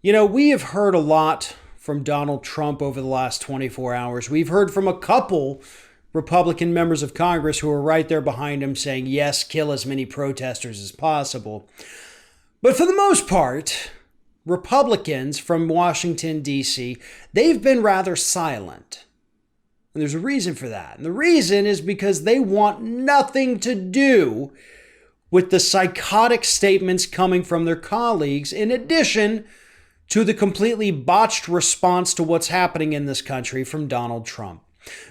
We have heard a lot from Donald Trump over the last 24 hours. We've heard from a couple Republican members of Congress who are right there behind him saying, yes, kill as many protesters as possible. But for the most part, Republicans from Washington, D.C., they've been rather silent. And there's a reason for that. And the reason is because they want nothing to do with the psychotic statements coming from their colleagues, in addition to the completely botched response to what's happening in this country from Donald Trump.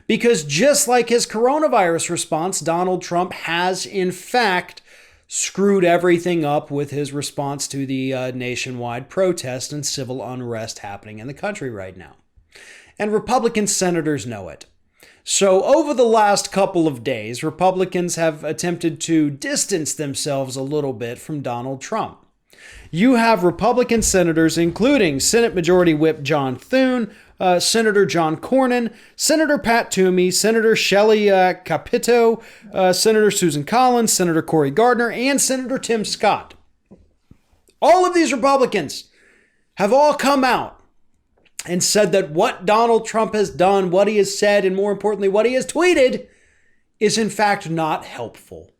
Because just like his coronavirus response, Donald Trump has, in fact, screwed everything up with his response to the nationwide protest and civil unrest happening in the country right now. And Republican senators know it. So over the last couple of days, Republicans have attempted to distance themselves a little bit from Donald Trump. You have Republican senators, including Senate Majority Whip John Thune, Senator John Cornyn, Senator Pat Toomey, Senator Shelley Capito, Senator Susan Collins, Senator Cory Gardner, and Senator Tim Scott. All of these Republicans have all come out and said that what Donald Trump has done, what he has said, and more importantly, what he has tweeted is in fact not helpful.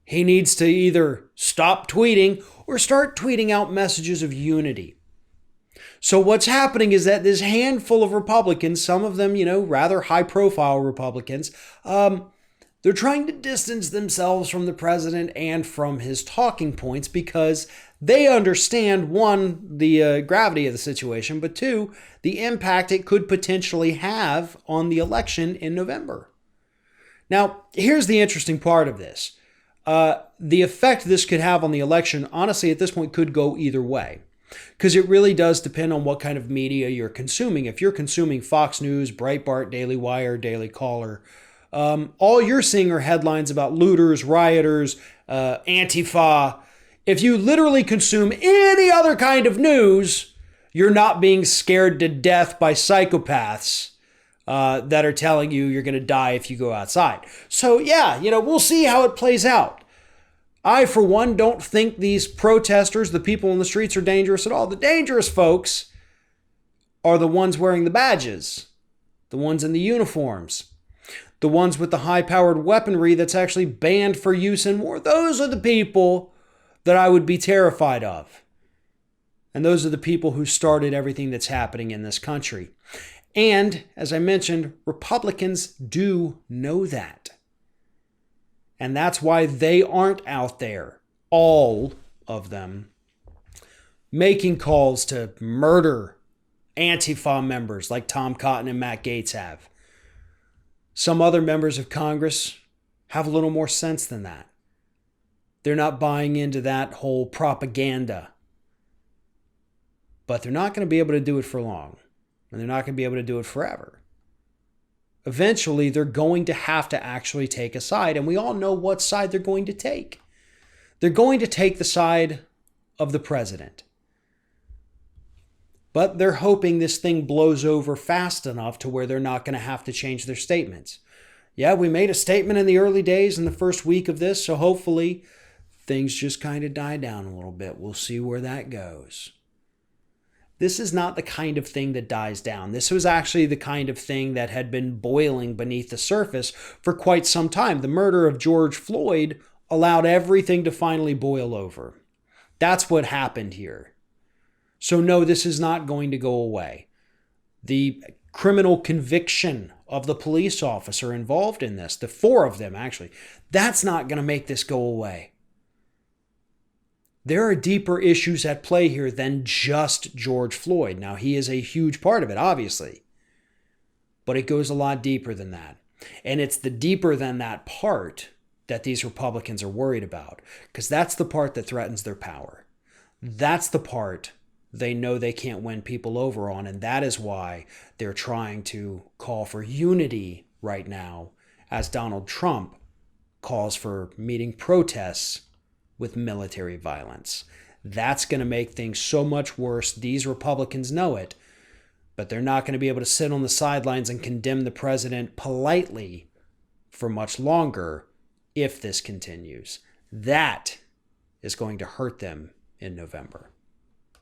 He needs to either stop tweeting or start tweeting out messages of unity. So what's happening is that this handful of Republicans, some of them, rather high-profile Republicans, they're trying to distance themselves from the president and from his talking points because they understand, one, the gravity of the situation, but two, the impact it could potentially have on the election in November. Now, here's the interesting part of this. The effect this could have on the election, honestly, at this point could go either way. Because it really does depend on what kind of media you're consuming. If you're consuming Fox News, Breitbart, Daily Wire, Daily Caller, all you're seeing are headlines about looters, rioters, Antifa. If you literally consume any other kind of news, you're not being scared to death by psychopaths that are telling you you're going to die if you go outside. So yeah, we'll see how it plays out. I, for one, don't think these protesters, the people in the streets, are dangerous at all. The dangerous folks are the ones wearing the badges, the ones in the uniforms, the ones with the high-powered weaponry that's actually banned for use in war. Those are the people that I would be terrified of. And those are the people who started everything that's happening in this country. And, as I mentioned, Republicans do know that. And that's why they aren't out there, all of them, making calls to murder Antifa members like Tom Cotton and Matt Gaetz have. Some other members of Congress have a little more sense than that. They're not buying into that whole propaganda. But they're not going to be able to do it for long. And they're not going to be able to do it forever. Eventually, they're going to have to actually take a side, and we all know what side they're going to take. They're going to take the side of the president. But they're hoping this thing blows over fast enough to where they're not going to have to change their statements. Yeah, we made a statement in the early days in the first week of this, so hopefully things just kind of die down a little bit. We'll see where that goes. This is not the kind of thing that dies down. This was actually the kind of thing that had been boiling beneath the surface for quite some time. The murder of George Floyd allowed everything to finally boil over. That's what happened here. So no, this is not going to go away. The criminal conviction of the police officer involved in this, the four of them actually, that's not going to make this go away. There are deeper issues at play here than just George Floyd. Now, he is a huge part of it, obviously. But it goes a lot deeper than that. And it's the deeper than that part that these Republicans are worried about. Because that's the part that threatens their power. That's the part they know they can't win people over on. And that is why they're trying to call for unity right now, as Donald Trump calls for meeting protests with military violence. That's going to make things so much worse. These Republicans know it, but they're not going to be able to sit on the sidelines and condemn the president politely for much longer if this continues. That is going to hurt them in November.